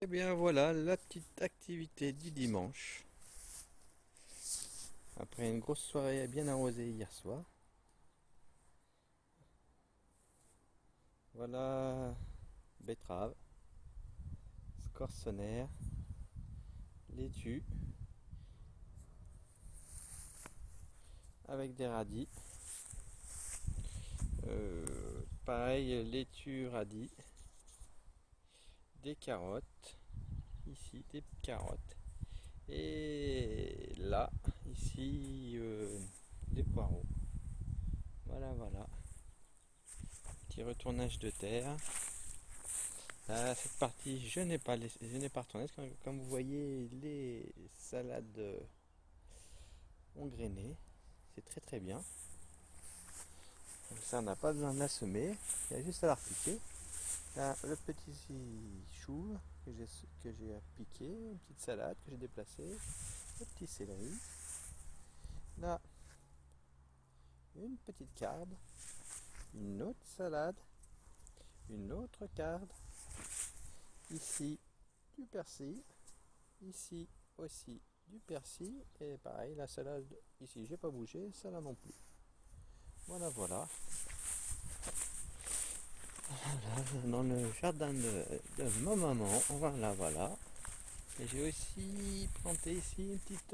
Et bien voilà la petite activité du dimanche. Après une grosse soirée bien arrosée hier soir. Voilà betterave, scorsonnaire, laitue avec des radis. Pareil laitue radis, des carottes, ici des carottes. Et là, ici, des poireaux. Voilà. Petit retournage de terre. Là, cette partie, je n'ai pas retourné. Parce que, comme vous voyez, les salades ont grainé. C'est très bien. Comme ça, on n'a pas besoin de la semer. Il y a juste à la repiquer. Là, le petit chou que j'ai piqué. Une petite salade que j'ai déplacée. Le petit céleri. Là, une petite carde. Une autre salade. Une autre carde. Ici, du persil. Ici aussi du persil. Et pareil, la salade ici, j'ai pas bougé. Celle-là non plus. Voilà. Voilà, dans le jardin de ma maman. Voilà. Et j'ai aussi planté ici une petite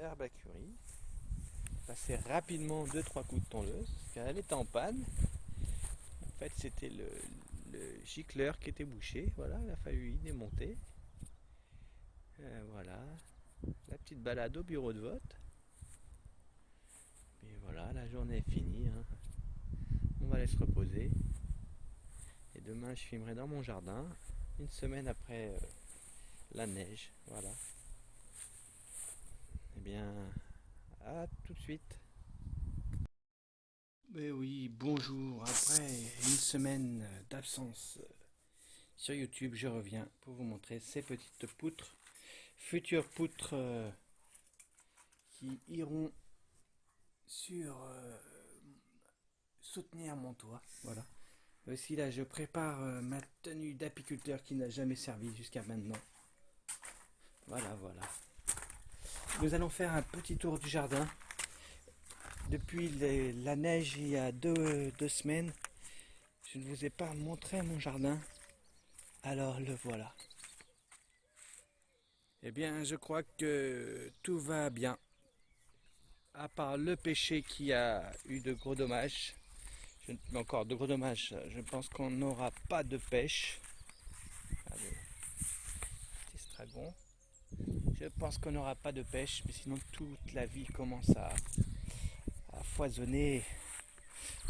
herbe à curry. Passé rapidement deux trois coups de tondeuse car elle était en panne. En fait, c'était le gicleur qui était bouché. Voilà, il a fallu y démonter. Voilà, la petite balade au bureau de vote. Et voilà, la journée est finie, hein. On va aller se reposer. Et demain, je filmerai dans mon jardin, une semaine après la neige. Voilà. Eh bien, à tout de suite. Mais oui, bonjour. Après une semaine d'absence sur YouTube, je reviens pour vous montrer ces petites poutres, futures poutres qui iront sur soutenir mon toit. Voilà. Aussi là, je prépare ma tenue d'apiculteur qui n'a jamais servi jusqu'à maintenant. Voilà. Nous allons faire un petit tour du jardin. Depuis la neige il y a deux semaines, je ne vous ai pas montré mon jardin. Alors le voilà. Eh bien, je crois que tout va bien. À part le pêcher qui a eu de gros dommages. Encore de gros dommages. Je pense qu'on n'aura pas de pêche. Allez, petit estragon. Je pense qu'on n'aura pas de pêche, mais sinon toute la vie commence à foisonner.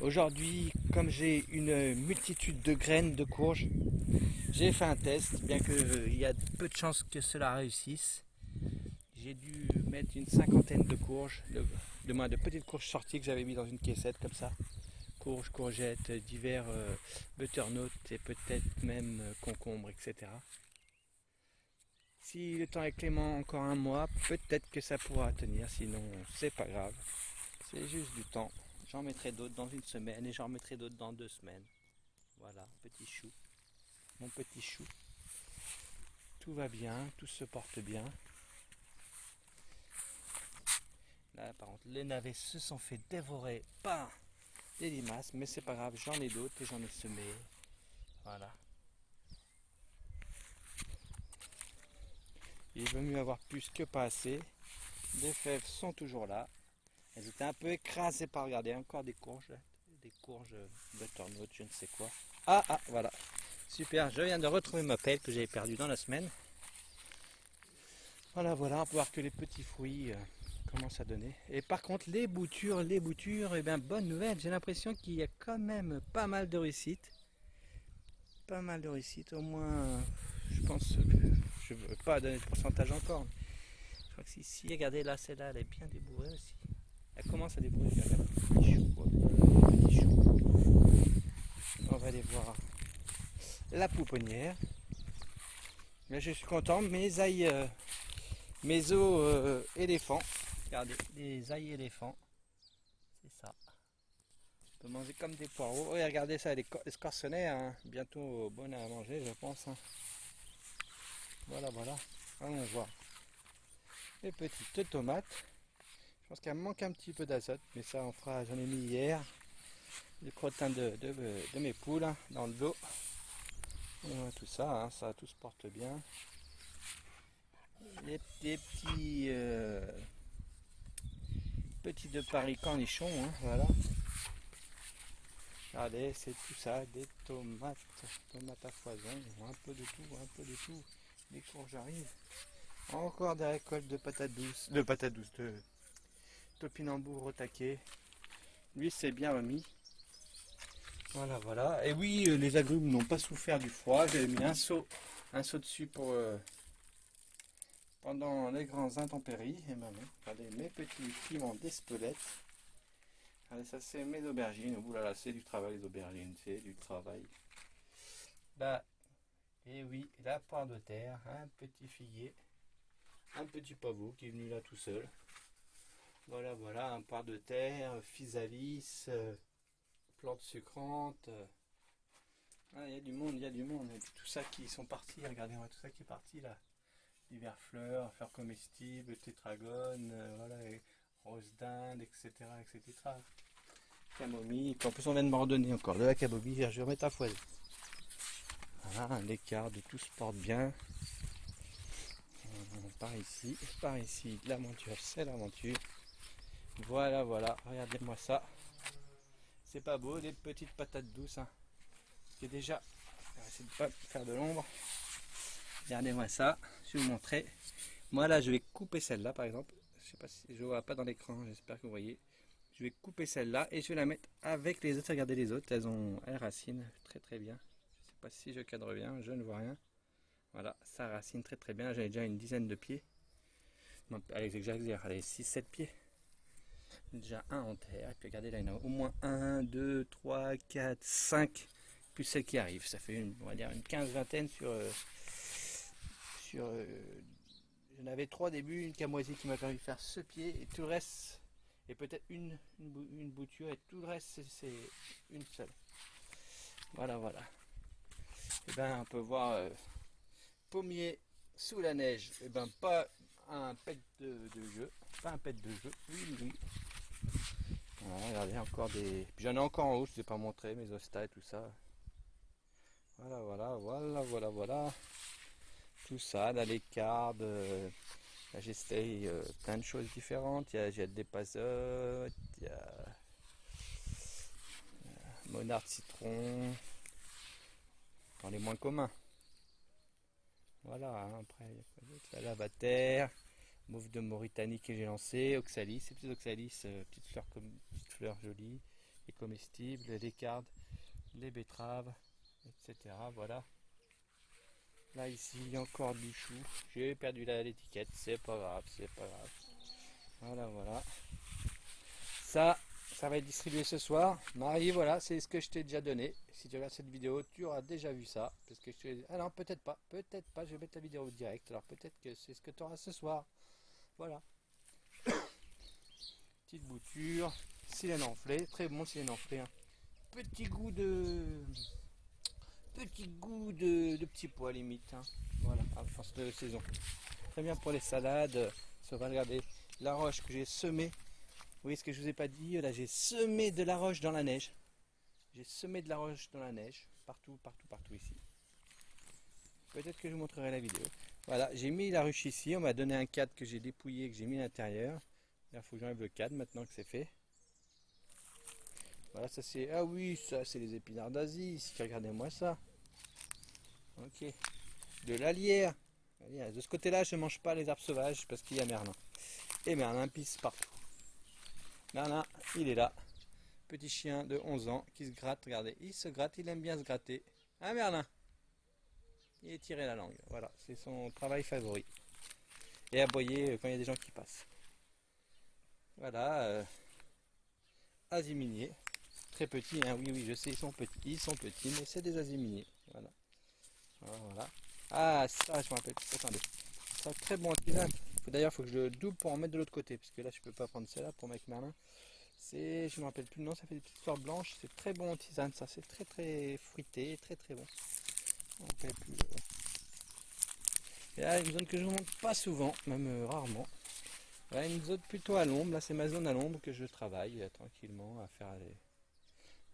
Aujourd'hui, comme j'ai une multitude de graines de courges, j'ai fait un test, bien qu'il y a peu de chances que cela réussisse. J'ai dû mettre une cinquantaine de courges, de petites courges sorties que j'avais mis dans une caissette comme ça. Courges, courgettes, divers butternuts et peut-être même concombres, etc. Si le temps est clément encore un mois, peut-être que ça pourra tenir, sinon c'est pas grave. C'est juste du temps. J'en mettrai d'autres dans une semaine et j'en remettrai d'autres dans 2 semaines. Voilà, petit chou. Mon petit chou. Tout va bien, tout se porte bien. Là, par contre, les navets se sont fait dévorer par les limaces, mais c'est pas grave, j'en ai d'autres et j'en ai semé. Voilà. Il vaut mieux avoir plus que pas assez. Les fèves sont toujours là. Elles étaient un peu écrasées par, regardez, encore des courges. Des courges butternut, je ne sais quoi. Voilà. Super, je viens de retrouver ma pelle que j'avais perdue dans la semaine. Voilà, on peut voir que les petits fruits commencent à donner. Et par contre, les boutures, eh bien, bonne nouvelle, j'ai l'impression qu'il y a quand même pas mal de réussite. Pas mal de réussite, au moins, je pense, je ne veux pas donner de pourcentage encore. Je crois que si, regardez là, celle-là, elle est bien débourrée aussi. Elle commence à débourrer, regarde, petit chou. On va aller voir la pouponnière. Là, je suis content, mes os éléphants. Regardez, des ailes éléphants. C'est ça. On peut manger comme des poireaux. Oui, regardez ça, les escarconnets, hein. Bientôt bonnes à manger, je pense. Hein. Voilà, voilà. Allons voir. Les petites tomates. Je pense qu'elle manque un petit peu d'azote, mais ça on fera, j'en ai mis hier. Les crottins de mes poules hein, dans le dos. Voilà, tout ça, hein, ça tout se porte bien. Des petits de Paris cornichons, hein, voilà. Regardez, c'est tout ça, des tomates à foison, un peu de tout, un peu de tout. Les courges arrivent. Encore des récoltes de patates douces, de topinambour au taquet. Lui, c'est bien remis. Voilà, voilà. Et oui, les agrumes n'ont pas souffert du froid. J'avais mis un seau dessus pour pendant les grandes intempéries. Et ben non, regardez mes petits piments d'Espelette. Regardez, ça c'est mes aubergines. Ouh là là, c'est du travail les aubergines, c'est du travail. Là, et oui, la poire de terre, un petit figuier, un petit pavot qui est venu là tout seul. Voilà, voilà, un poire de terre, physalis, plantes sucrantes. Ah, il y a du monde, il y a du monde. Et puis tout ça qui sont partis, regardez-moi tout ça qui est parti là. Divers fleurs, fleurs comestibles, tétragones, voilà, et rose d'Inde, etc., etc. Camomille, puis en plus on vient de me redonner encore de la camomille, je vais remettre à foison. Voilà, l'écart de tout se porte bien. Par ici, l'aventure, c'est l'aventure. Voilà, voilà, regardez-moi ça. C'est pas beau, des petites patates douces. Hein. J'ai déjà, on va essayer de pas faire de l'ombre. Regardez-moi ça, je vais vous montrer. Moi là, je vais couper celle-là par exemple. Je sais pas si je vois pas dans l'écran, j'espère que vous voyez. Je vais couper celle-là et je vais la mettre avec les autres. Regardez les autres, elles racine très très bien. Je sais pas si je cadre bien, je ne vois rien. Voilà, ça racine très très bien. J'avais déjà une dizaine de pieds. Non, allez, j'exagère, allez, 6-7 pieds. Déjà un en terre. Et puis regardez là, il y en a au moins 1, 2, 3, 4, 5. Plus celle qui arrive. Ça fait on va dire une quinzaine j'en avais 3 au début, une camoisie qui m'a permis de faire ce pied et tout le reste, et peut-être une bouture et tout le reste c'est une seule. Voilà, voilà. Et ben on peut voir pommier sous la neige. Et ben pas un pet de jeu, pas un pet de jeu. Oui, oui. Voilà, regardez encore des. Puis j'en ai encore en haut, je ne vous ai pas montré mes ostas et tout ça. Voilà, voilà, voilà, voilà, voilà. Tout ça, la lécarde. Là, j'essaye plein de choses différentes. J'ai des pasotes, il y a monarde citron, dans les moins communs. Voilà, hein, après il y a quoi d'autre? La lavater, mauve de Mauritanie que j'ai lancé, oxalis, ces petites oxalis, petites fleurs jolies et comestibles, les lécardes, les betteraves, etc. Voilà. Là ici il y a encore du chou. J'ai perdu l'étiquette, c'est pas grave, c'est pas grave. Voilà, voilà. Ça va être distribué ce soir. Marie, voilà, c'est ce que je t'ai déjà donné. Si tu regardes cette vidéo, tu auras déjà vu ça. Parce que je te... Ah non, peut-être pas. Peut-être pas. Je vais mettre la vidéo direct. Alors peut-être que c'est ce que tu auras ce soir. Voilà. Petite bouture. Silène enflée. Très bon silène enflé. Hein. Petit goût de petits pois limite. Hein. Voilà, à force de saison. Très bien pour les salades. Ça va regarder la roche que j'ai semée. Vous voyez ce que je vous ai pas dit, là j'ai semé de la roche dans la neige. J'ai semé de la roche dans la neige, partout, partout, partout ici. Peut-être que je vous montrerai la vidéo. Voilà, j'ai mis la ruche ici, on m'a donné un cadre que j'ai dépouillé, que j'ai mis à l'intérieur. Il faut que j'enlève le cadre maintenant que c'est fait. Voilà, ça c'est... Ah oui, ça c'est les épinards d'Asie, ici, regardez-moi ça. Ok. De la lierre. De ce côté-là, je ne mange pas les arbres sauvages parce qu'il y a Merlin. Et Merlin pisse partout. Merlin, il est là. Petit chien de 11 ans qui se gratte. Regardez, il se gratte, il aime bien se gratter. Hein Merlin? Il est tiré la langue. Voilà, c'est son travail favori. Et aboyer quand il y a des gens qui passent. Voilà. Aziminier. Très petits, hein. Oui, oui, je sais, ils sont petits, mais c'est des aziminiers. Voilà. Voilà. Ah, ça, je me rappelle. Attendez. Ça, très bon. D'ailleurs, il faut que je le double pour en mettre de l'autre côté. Parce que là, je peux pas prendre celle-là pour mettre Merlin. Je me rappelle plus le nom, ça fait des petites fleurs blanches. C'est très bon en tisane, ça. C'est très très fruité, très très bon. On ne rappelle plus. Et là, une zone que je ne montre pas souvent, même rarement. Voilà, une zone plutôt à l'ombre. Là, c'est ma zone à l'ombre que je travaille tranquillement à faire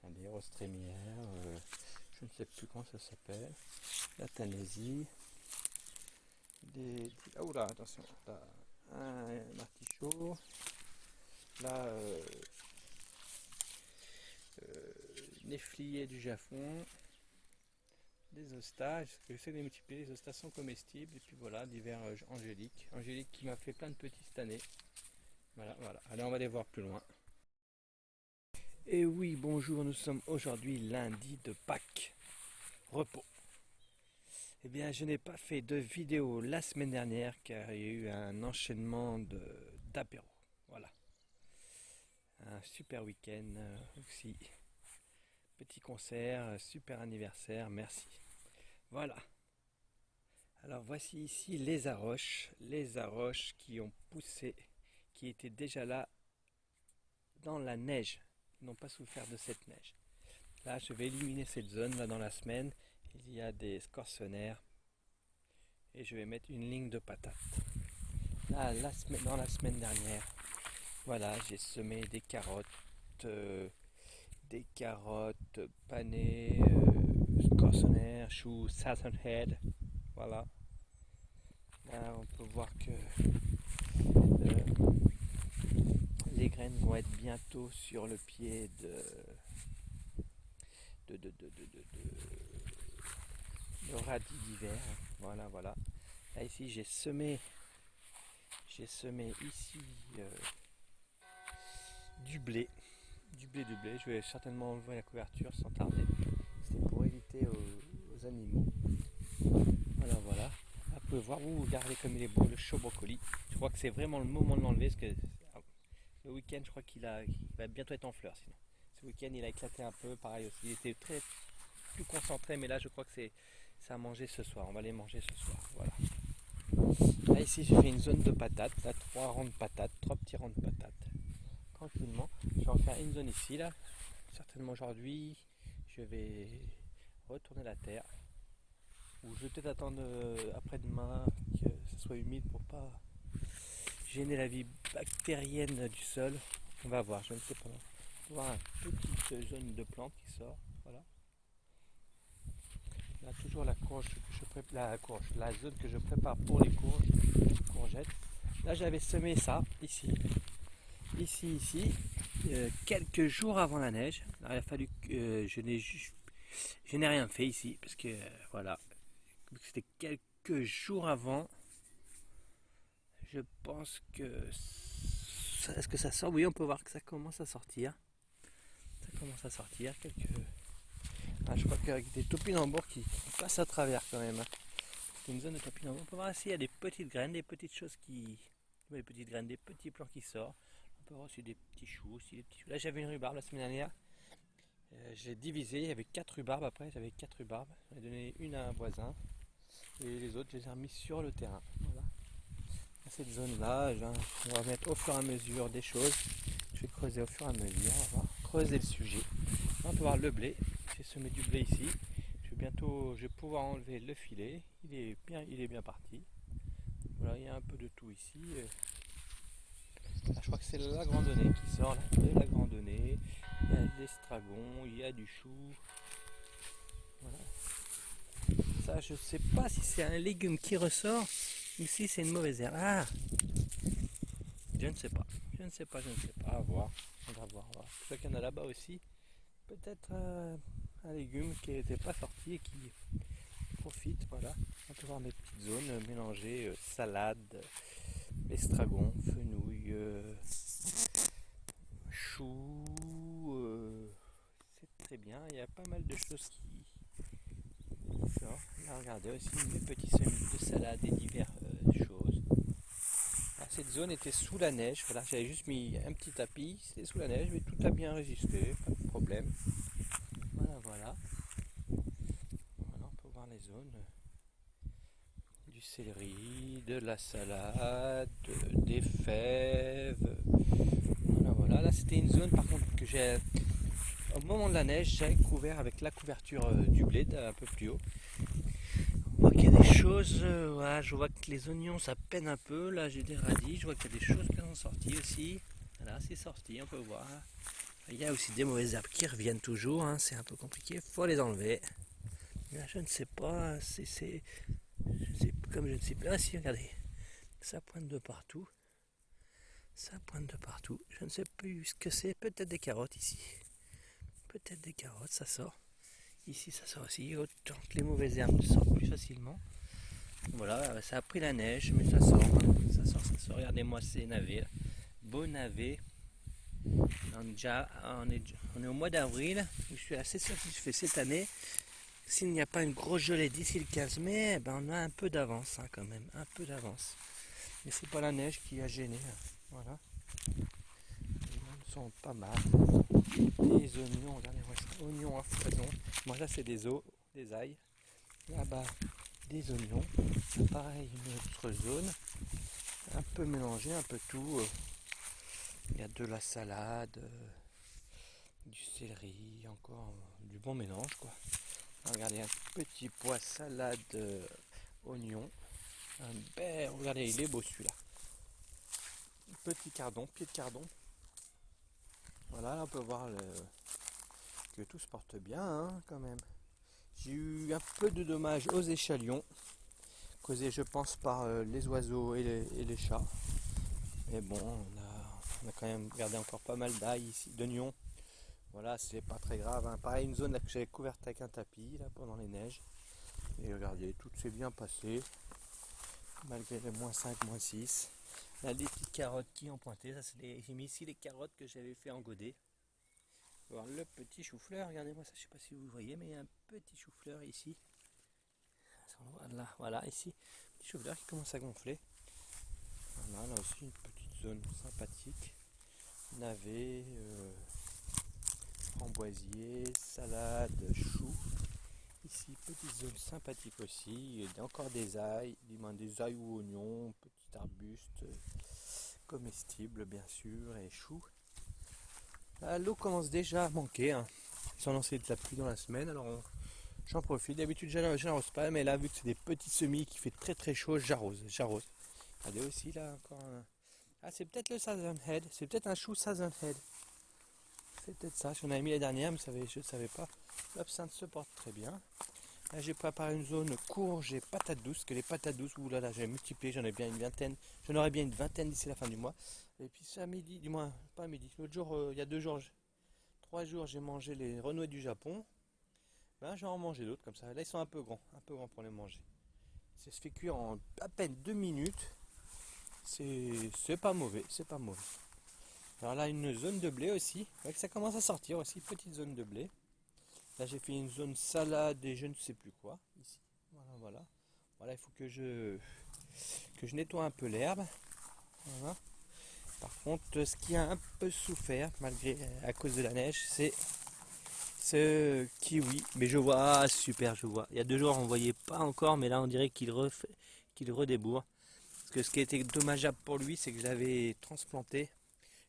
des roses trémières. Je ne sais plus comment ça s'appelle. La Thanésie. Ah oula, attention. Là, un artichaut. Là, néflier du Jaffon. Des hostas, j'essaie de les multiplier, les hostas sont comestibles, et puis voilà, divers angéliques. Angélique qui m'a fait plein de petits cette année. Voilà, voilà. Allez, on va les voir plus loin. Et oui, bonjour, nous sommes aujourd'hui lundi de Pâques. Repos. Eh bien, je n'ai pas fait de vidéo la semaine dernière car il y a eu un enchaînement d'apéros. Voilà. Un super week-end aussi. Petit concert, super anniversaire, merci. Voilà. Alors voici ici les arroches qui ont poussé, qui étaient déjà là dans la neige, ils n'ont pas souffert de cette neige. Là je vais éliminer cette zone là dans la semaine, il y a des scorsonnaires et je vais mettre une ligne de patates. Là dans la semaine dernière, voilà, j'ai semé des carottes panées, scorsonnaires, choux, Southern Head. Voilà. Là, on peut voir que les graines vont être bientôt sur le pied de radis d'hiver. Voilà, voilà. Là, ici, j'ai semé ici du blé. Je vais certainement enlever la couverture sans tarder. C'est pour éviter aux animaux. Voilà, voilà. Là, vous pouvez voir, regardez comme il est beau, le chaud brocoli. Je crois que c'est vraiment le moment de l'enlever parce que le week-end, je crois qu'il va bientôt être en fleurs sinon. Ce week-end, il a éclaté un peu, pareil aussi. Il était plus concentré, mais là, je crois que c'est à manger ce soir. On va les manger ce soir. Voilà. Là, ici, j'ai fait une zone de patates. Là, 3 rangs de patates, 3 petits rangs de patates. Tranquillement. Je vais en faire une zone ici, là. Certainement aujourd'hui, je vais retourner la terre. Ou je vais peut-être attendre après-demain que ce soit humide pour pas gêner la vie bactérienne du sol. On va voir, je ne sais pas. On va voir une petite zone de plantes qui sort. Voilà. Là, toujours la courge que je prépare, la zone que je prépare pour les courgettes. Là, j'avais semé ça ici, quelques jours avant la neige. Alors, il a fallu que je n'ai rien fait ici parce que voilà, c'était quelques jours avant. Je pense que est-ce que ça sort? Oui, on peut voir que ça commence à sortir. Je crois qu'avec des topinambours qui passent à travers quand même. C'est une zone de topinambours. On peut voir ici, il y a des petites graines, des petites choses des petites graines, des petits plants qui sortent. On peut voir aussi des petits choux, Là, j'avais une rhubarbe la semaine dernière. Je l'ai divisé, il y avait 4 rhubarbes après. J'avais 4 rhubarbes. J'en ai donné une à un voisin. Et les autres, je les ai remis sur le terrain. Voilà. Dans cette zone-là, on va mettre au fur et à mesure des choses. Je vais creuser au fur et à mesure. On va creuser le sujet. On peut voir le blé. J'ai semé du blé ici. Je vais pouvoir enlever le filet. Il est bien parti. Voilà, il y a un peu de tout ici. Là, je crois que c'est la grandonnée qui sort. Là, la grandonnée. Il y a de l'estragon, il y a du chou. Voilà. Ça, je sais pas si c'est un légume qui ressort ou si c'est une mauvaise herbe. Ah, je ne sais pas. À voir. On va voir. Je crois qu'il y en a là-bas aussi. Peut-être un légume qui n'était pas sorti et qui profite. Voilà. On peut voir mes petites zones mélangées, salade, estragon, fenouil, chou. C'est très bien. Il y a pas mal de choses qui sortent. Là, regardez aussi mes petits semis de salade et diverses choses. Alors, cette zone était sous la neige. Voilà, j'avais juste mis un petit tapis. C'était sous la neige, mais tout a bien résisté. Pas de problème. Voilà. On peut voir les zones du céleri, de la salade, des fèves. Voilà. Voilà, là c'était une zone par contre que j'ai, au moment de la neige, j'avais couvert avec la couverture du blé un peu plus haut. On voit qu'il y a des choses, voilà, je vois que les oignons ça peine un peu, là j'ai des radis, je vois qu'il y a des choses qui sont sorties aussi. Voilà, c'est sorti, on peut voir. Il y a aussi des mauvaises herbes qui reviennent toujours, hein, c'est un peu compliqué, il faut les enlever. Là je ne sais pas, comme je ne sais pas, ah si regardez, ça pointe de partout. Ça pointe de partout. Je ne sais plus ce que c'est. Peut-être des carottes ici. Peut-être des carottes, ça sort. Ici, ça sort aussi. Autant que les mauvaises herbes sortent plus facilement. Voilà, ça a pris la neige, mais ça sort. Ça sort, ça sort. Regardez-moi ces navets. Beau navet. On est au mois d'avril. Je suis assez satisfait cette année. S'il n'y a pas une grosse gelée d'ici le 15 mai, ben on a un peu d'avance hein, quand même. Un peu d'avance. Mais c'est pas la neige qui a gêné. Voilà. Sont pas mal. Les oignons, regardez-moi ça, oignons à foison. Moi là c'est des ailes. Là-bas des oignons. Pareil une autre zone. Un peu mélangé, un peu tout. Il y a de la salade, du céleri, encore du bon mélange quoi. Regardez un petit pois salade oignon. Regardez il est beau celui-là. Petit cardon, pied de cardon. Voilà, là on peut voir que tout se porte bien hein, quand même. J'ai eu un peu de dommages aux échalions, causés je pense par les oiseaux et les chats. Mais bon, on a quand même gardé encore pas mal d'ail ici, d'oignons. Voilà, c'est pas très grave. Hein. Pareil, une zone là, que j'avais couverte avec un tapis là, pendant les neiges. Et regardez, tout s'est bien passé, malgré les -5, -6. Là, des petites carottes qui ont pointé. J'ai mis ici les carottes que j'avais fait en godet. Voir le petit chou-fleur, regardez-moi ça, je sais pas si vous voyez, mais il y a un petit chou-fleur ici. Là, voilà, ici, petit chou-fleur qui commence à gonfler. Voilà, là aussi une petite zone sympathique. Navet, framboisier, salade, chou. Ici, petite zone sympathique aussi. Il y a encore des ailes, des ailes ou oignons, petit arbuste comestible bien sûr, et choux. L'eau commence déjà à manquer. Hein. Ils sont lancés de la pluie dans la semaine, alors j'en profite. D'habitude, je n'arrose pas, mais là, vu que c'est des petits semis qui fait très très chaud, j'arrose. Regardez aussi là encore un... Ah, c'est peut-être le Southern Head. C'est peut-être un chou Southern Head. C'est peut-être ça. Si on avait mis la dernière, mais je ne savais pas. L'absinthe se porte très bien. Là, j'ai préparé une zone courge et patates douces. Que les patates douces, oulala, j'ai multiplié. J'en ai bien une vingtaine. J'en aurai bien une vingtaine d'ici la fin du mois. Et puis, c'est à midi, du moins, pas à midi. L'autre jour, il y a 2 jours, 3 jours, j'ai mangé les renouets du Japon. Ben, j'en ai mangé d'autres comme ça. Là, ils sont un peu grands pour les manger. Ça se fait cuire en à peine 2 minutes. C'est pas mauvais, c'est pas mauvais. Alors là, une zone de blé aussi. Ouais, que ça commence à sortir aussi, petite zone de blé. Là, j'ai fait une zone salade et je ne sais plus quoi. Ici, voilà. Voilà, il faut que je nettoie un peu l'herbe. Voilà. Par contre, ce qui a un peu souffert, malgré à cause de la neige, c'est ce kiwi. Mais je vois, ah, super, je vois. Il y a 2 jours, on ne voyait pas encore, mais là, on dirait qu'il redébourre. Parce que ce qui était dommageable pour lui, c'est que je l'avais transplanté,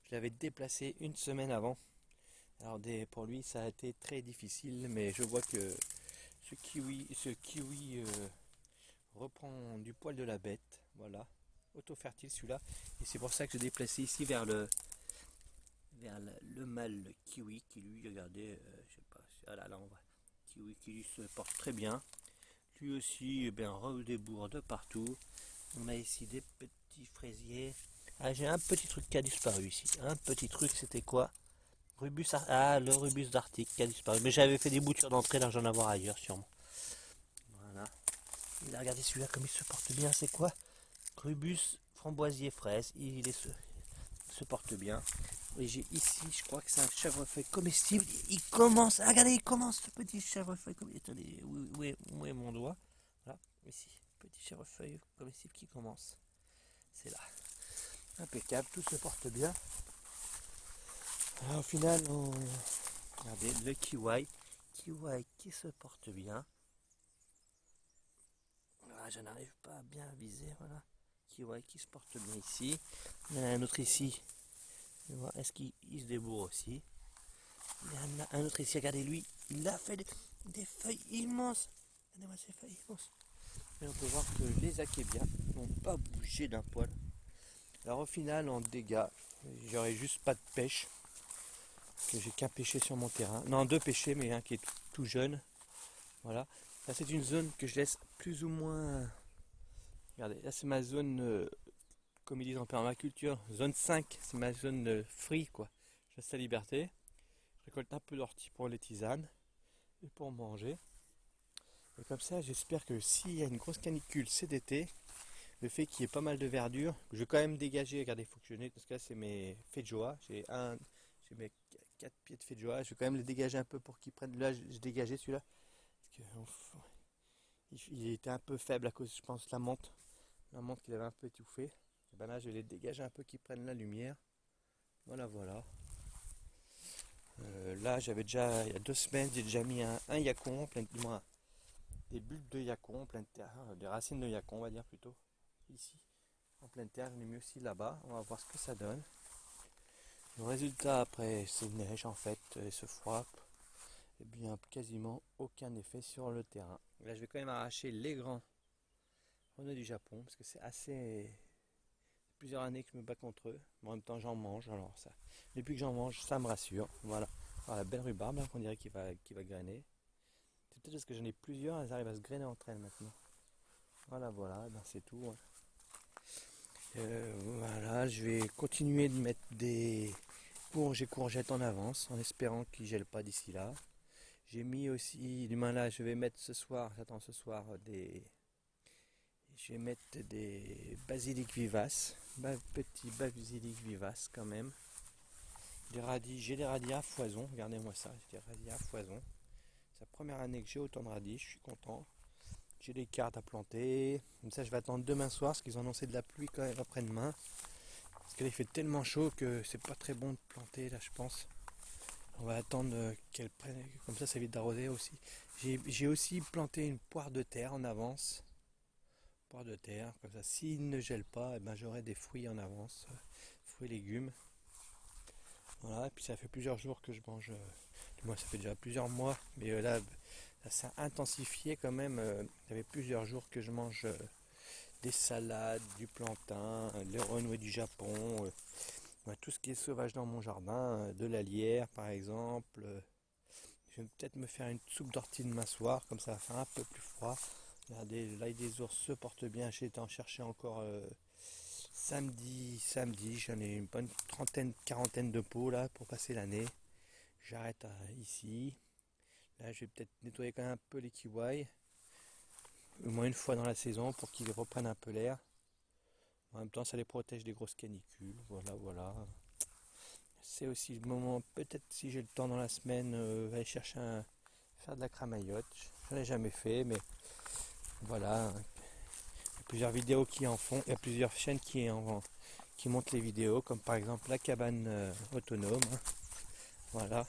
je l'avais déplacé une semaine avant. Alors pour lui, ça a été très difficile, mais je vois que ce kiwi reprend du poil de la bête. Voilà, auto-fertile celui-là. Et c'est pour ça que j'ai déplacé ici vers le mâle kiwi qui lui, regardez, je sais pas, voilà, là on voit. Kiwi qui lui se porte très bien. Lui aussi, eh bien, redébourre de partout. On a ici des petits fraisiers. Ah, j'ai un petit truc qui a disparu ici. Un petit truc, c'était quoi? Le rubus d'Arctique qui a disparu. Mais j'avais fait des boutures d'entrée, là j'en avoir ailleurs sûrement. Voilà. Et là, regardez celui-là comme il se porte bien, c'est quoi? Rubus framboisier fraise. Il se porte bien. Et j'ai ici, je crois que c'est un chèvrefeuille comestible. Il commence, regardez, il commence ce petit chèvrefeuille comestible. Attendez, où est mon doigt? Voilà, ici. Petit chèvrefeuille comestible qui commence. C'est là. Impeccable, tout se porte bien. Alors, au final, regardez le kiwi qui se porte bien. Voilà, je n'arrive pas à bien viser, voilà. Kiwi qui se porte bien ici. Il y en a un autre ici Est-ce qu'il se débourre aussi? Il y en a un autre ici, regardez lui, il a fait des feuilles immenses. Regardez-moi ces feuilles immenses. Et on peut voir que les achébias n'ont pas bougé d'un poil. Alors au final, en dégâts, j'aurais juste pas de pêche. Que j'ai qu'un pêcher sur mon terrain. Non, deux pêchers, mais un qui est tout jeune. Voilà. Là, c'est une zone que je laisse plus ou moins. Regardez, là, c'est ma zone, comme ils disent en permaculture, zone 5. C'est ma zone free, quoi. Je laisse la liberté. Je récolte un peu d'ortie pour les tisanes et pour manger. Et comme ça, j'espère que s'il y a une grosse canicule cet été, le fait qu'il y ait pas mal de verdure, je vais quand même dégager. Regardez, il faut que je nettoie, parce que là, c'est mes feijoas. J'ai mes 4 pieds de feijoas. Je vais quand même les dégager un peu pour qu'ils prennent. Là, je dégageais celui-là. Parce que, il était un peu faible à cause, je pense, de la menthe. La menthe qu'il avait un peu étouffé. Et ben là, je vais les dégager un peu qu'ils prennent la lumière. Voilà, voilà. Là, j'avais déjà, il y a 2 semaines, j'ai déjà mis un yacon, des bulbes de yacon en pleine terre, des racines de yacon, on va dire plutôt. Ici, en pleine terre, je l'ai mis aussi là-bas. On va voir ce que ça donne. Le résultat après ces neiges en fait et ce froid, et bien quasiment aucun effet sur le terrain. Là je vais quand même arracher les grands renards du Japon parce que c'est assez plusieurs années que je me bats contre eux. Mais en même temps j'en mange alors ça. Depuis que j'en mange ça me rassure. Voilà. Alors, la belle rhubarbe là, qu'on dirait qu'il va grainer. C'est peut-être parce que j'en ai plusieurs, elles arrivent à se grainer entre elles maintenant. Voilà voilà, ben c'est tout. Hein. Voilà, je vais continuer de mettre des courges et courgettes en avance en espérant qu'ils ne gèlent pas d'ici là. J'ai mis aussi, demain là, je vais mettre ce soir, j'attends ce soir je vais mettre des basiliques vivaces, petits basiliques vivaces quand même. Des radis, j'ai des radis à foison, regardez-moi ça, j'ai des radis à foison. C'est la première année que j'ai autant de radis, je suis content. J'ai des cartes à planter, comme ça je vais attendre demain soir parce qu'ils ont annoncé de la pluie quand même après-demain. Parce que là il fait tellement chaud que c'est pas très bon de planter là je pense. On va attendre qu'elle prenne, comme ça évite d'arroser aussi. J'ai aussi planté une poire de terre en avance. Poire de terre, comme ça s'il ne gèle pas, eh ben, j'aurai des fruits en avance. Fruits et légumes. Voilà, et puis ça fait plusieurs jours que je mange. Du moins ça fait déjà plusieurs mois. Mais là ça a intensifié quand même. Ça fait plusieurs jours que je mange des salades, du plantain, les renoués du Japon. Tout ce qui est sauvage dans mon jardin, de la lierre par exemple. Je vais peut-être me faire une soupe d'ortie demain soir, comme ça va faire un peu plus froid. Regardez, l'ail des ours se porte bien. J'ai été en chercher encore samedi. J'en ai une bonne quarantaine de pots là pour passer l'année. J'arrête ici. Là, je vais peut-être nettoyer quand même un peu les kiwis. Au moins une fois dans la saison pour qu'ils reprennent un peu l'air. En même temps, ça les protège des grosses canicules. Voilà, voilà. C'est aussi le moment, peut-être si j'ai le temps dans la semaine, aller chercher faire de la cramaillotte. J'en ai jamais fait, mais voilà. Il y a plusieurs vidéos qui en font. Il y a plusieurs chaînes qui montrent les vidéos, comme par exemple la cabane autonome. Voilà.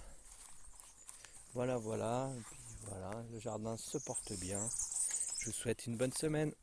Voilà, voilà. Et puis voilà, le jardin se porte bien. Je vous souhaite une bonne semaine.